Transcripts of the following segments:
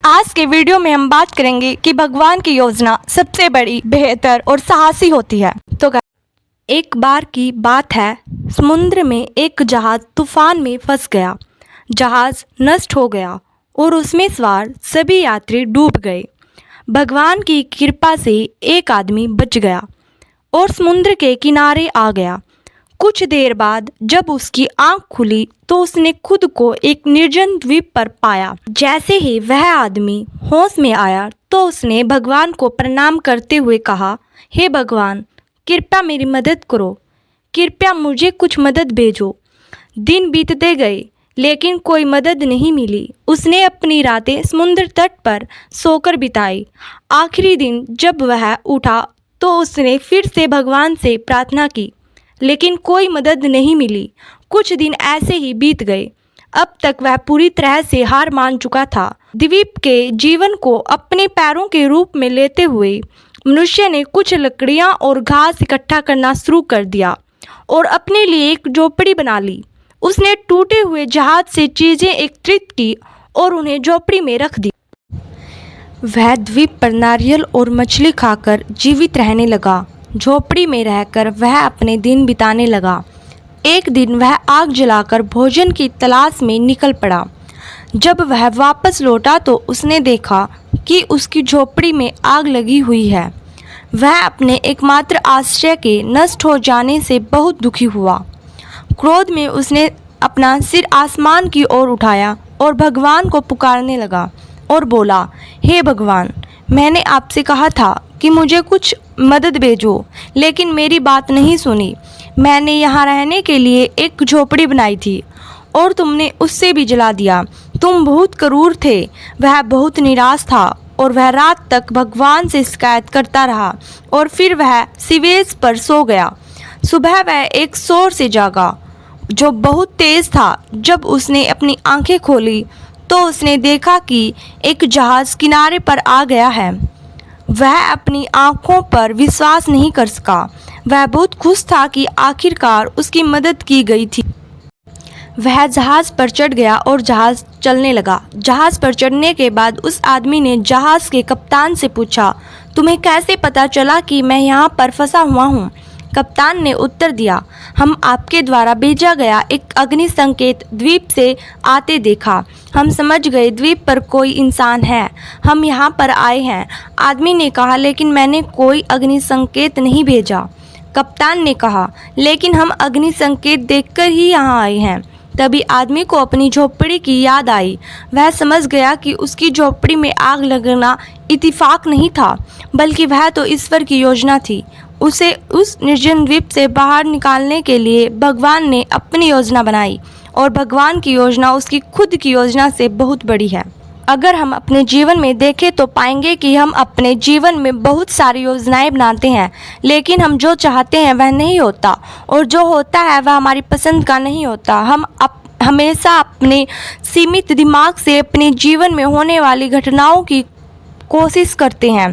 आज के वीडियो में हम बात करेंगे कि भगवान की योजना सबसे बड़ी, बेहतर और साहसी होती है। तो एक बार की बात है, समुद्र में एक जहाज़ तूफान में फंस गया। जहाज़ नष्ट हो गया और उसमें सवार सभी यात्री डूब गए। भगवान की कृपा से एक आदमी बच गया और समुद्र के किनारे आ गया। कुछ देर बाद जब उसकी आंख खुली तो उसने खुद को एक निर्जन द्वीप पर पाया। जैसे ही वह आदमी होश में आया तो उसने भगवान को प्रणाम करते हुए कहा, हे भगवान, कृपया मेरी मदद करो, कृपया मुझे कुछ मदद भेजो। दिन बीतते गए लेकिन कोई मदद नहीं मिली। उसने अपनी रातें समुद्र तट पर सोकर बिताई। आखिरी दिन जब वह उठा तो उसने फिर से भगवान से प्रार्थना की, लेकिन कोई मदद नहीं मिली। कुछ दिन ऐसे ही बीत गए। अब तक वह पूरी तरह से हार मान चुका था। द्वीप के जीवन को अपने पैरों के रूप में लेते हुए मनुष्य ने कुछ लकड़ियां और घास इकट्ठा करना शुरू कर दिया और अपने लिए एक झोपड़ी बना ली। उसने टूटे हुए जहाज से चीज़ें एकत्रित की और उन्हें झोपड़ी में रख दी। वह द्वीप पर नारियल और मछली खाकर जीवित रहने लगा। झोपड़ी में रहकर वह अपने दिन बिताने लगा। एक दिन वह आग जलाकर भोजन की तलाश में निकल पड़ा। जब वह वापस लौटा तो उसने देखा कि उसकी झोपड़ी में आग लगी हुई है। वह अपने एकमात्र आश्रय के नष्ट हो जाने से बहुत दुखी हुआ। क्रोध में उसने अपना सिर आसमान की ओर उठाया और भगवान को पुकारने लगा और बोला, हे भगवान, मैंने आपसे कहा था कि मुझे कुछ मदद भेजो, लेकिन मेरी बात नहीं सुनी। मैंने यहाँ रहने के लिए एक झोपड़ी बनाई थी और तुमने उससे भी जला दिया। तुम बहुत क्रूर थे। वह बहुत निराश था और वह रात तक भगवान से शिकायत करता रहा और फिर वह सीवेज पर सो गया। सुबह वह एक शोर से जागा जो बहुत तेज़ था। जब उसने अपनी आंखें खोली तो उसने देखा कि एक जहाज़ किनारे पर आ गया है। वह अपनी आंखों पर विश्वास नहीं कर सका। वह बहुत खुश था कि आखिरकार उसकी मदद की गई थी। वह जहाज़ पर चढ़ गया और जहाज़ चलने लगा। जहाज़ पर चढ़ने के बाद उस आदमी ने जहाज़ के कप्तान से पूछा, तुम्हें कैसे पता चला कि मैं यहाँ पर फंसा हुआ हूँ? कप्तान ने उत्तर दिया, हम आपके द्वारा भेजा गया एक अग्नि संकेत द्वीप से आते देखा। हम समझ गए द्वीप पर कोई इंसान है। हम यहाँ पर आए हैं। आदमी ने कहा, लेकिन मैंने कोई अग्नि संकेत नहीं भेजा। कप्तान ने कहा, लेकिन हम अग्नि संकेत देखकर ही यहाँ आए हैं। तभी आदमी को अपनी झोपड़ी की याद आई। वह समझ गया कि उसकी झोपड़ी में आग लगना इत्तेफाक नहीं था, बल्कि वह तो ईश्वर की योजना थी। उसे उस निर्जन द्वीप से बाहर निकालने के लिए भगवान ने अपनी योजना बनाई और भगवान की योजना उसकी खुद की योजना से बहुत बड़ी है। अगर हम अपने जीवन में देखें तो पाएंगे कि हम अपने जीवन में बहुत सारी योजनाएं बनाते हैं, लेकिन हम जो चाहते हैं वह नहीं होता और जो होता है वह हमारी पसंद का नहीं होता। हम हमेशा अपने सीमित दिमाग से अपने जीवन में होने वाली घटनाओं की कोशिश करते हैं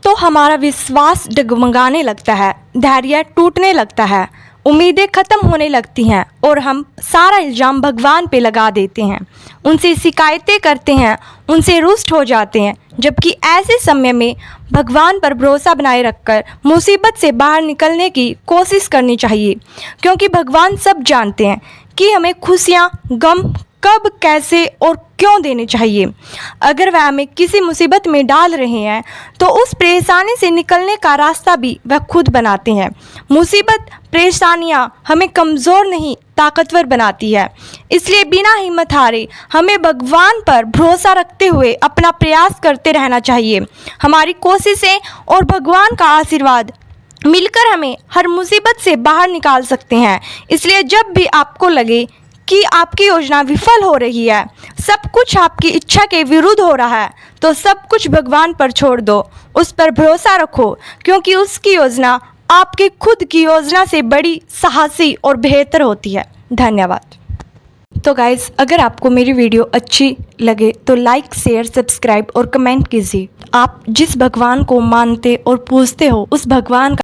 तो हमारा विश्वास डगमगाने लगता है, धैर्य टूटने लगता है, उम्मीदें खत्म होने लगती हैं और हम सारा इल्ज़ाम भगवान पे लगा देते हैं, उनसे शिकायतें करते हैं, उनसे रुष्ट हो जाते हैं। जबकि ऐसे समय में भगवान पर भरोसा बनाए रखकर मुसीबत से बाहर निकलने की कोशिश करनी चाहिए, क्योंकि भगवान सब जानते हैं कि हमें खुशियाँ, गम कब, कैसे और क्यों देने चाहिए। अगर वह हमें किसी मुसीबत में डाल रहे हैं तो उस परेशानी से निकलने का रास्ता भी वह खुद बनाते हैं। मुसीबत, परेशानियां हमें कमज़ोर नहीं ताकतवर बनाती है। इसलिए बिना हिम्मत हारे हमें भगवान पर भरोसा रखते हुए अपना प्रयास करते रहना चाहिए। हमारी कोशिशें और भगवान का आशीर्वाद मिलकर हमें हर मुसीबत से बाहर निकाल सकते हैं। इसलिए जब भी आपको लगे कि आपकी योजना विफल हो रही है, सब कुछ आपकी इच्छा के विरुद्ध हो रहा है, तो सब कुछ भगवान पर छोड़ दो, उस पर भरोसा रखो, क्योंकि उसकी योजना आपकी खुद की योजना से बड़ी, साहसी और बेहतर होती है। धन्यवाद। तो गाइज़, अगर आपको मेरी वीडियो अच्छी लगे तो लाइक, शेयर, सब्सक्राइब और कमेंट कीजिए। आप जिस भगवान को मानते और पूजते हो उस भगवान का